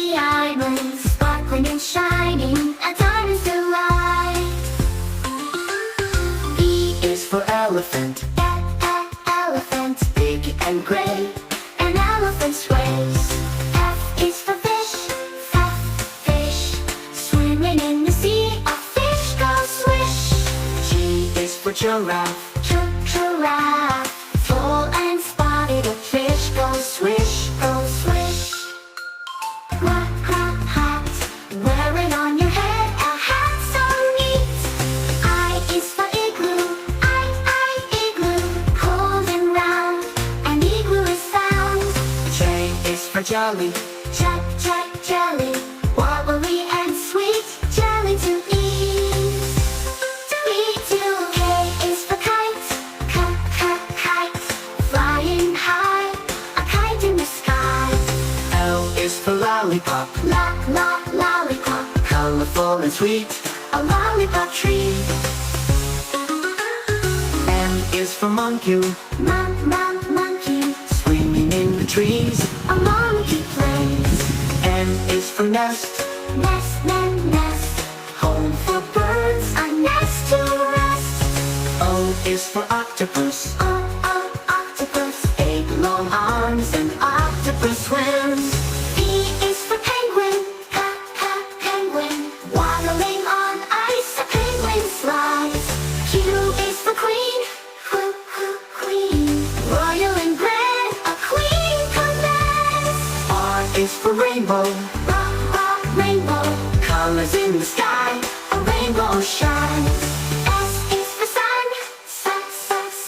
the island, sparkling and shining, a diamond's delight. E is for elephant, elephant, big and gray, an elephant's race. F is for fish, fish, swimming in the sea, a fish goes swish. G is for giraffe, giraffe, full and spotted, a fish goes swish, goes swish. Hat, wear it on your head, a hat so neat. I is for igloo, igloo, cold and round, an igloo is found. J is for jelly, jelly, wobbly and sweet, jelly to eat. K is for kite, kite, flying high, a kite in the sky. L is for lollipop, lollipop, colorful and sweet, a lollipop tree. M is for monkey, monkey, swimming in the trees, a monkey plays. N is for nest, nest, home for birds, a nest to rest. O is for octopus, octopus, 8 long arms, and octopus swims. P is for penguin, penguin, waddling on ice, a penguin slides. Q is for queen, queen, royal and grand, a queen commands. R is for rainbow, rainbow, colors in the sky, a rainbow shines. S is for sun,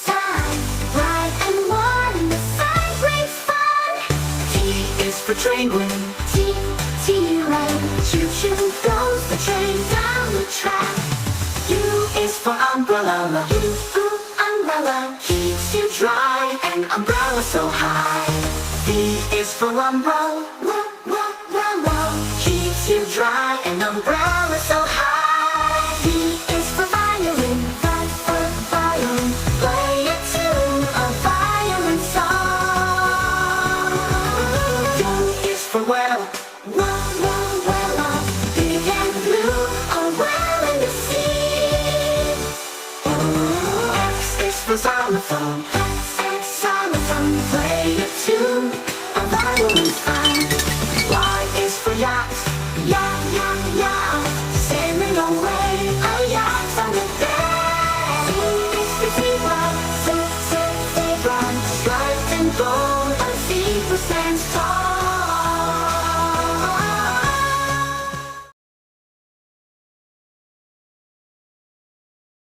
sun, bright and warm, the sun brings fun. T is for train wind, T-rain, choo-choo goes the train down the track. U is for umbrella, umbrella, keeps you dry, an umbrella so high. V is for umbrella, keeps you dry, an umbrella so high. V is for violin, violin, play a tune, a violin song. U is for well, big and blue, a well in the sea. X is for xylophone, xylophone, play a tune, a violin's fine. Y is for yacht, yacht, sailing away, a yacht on the bay. Z is for zebra, zebra, striped and gold, a zebra stands tall.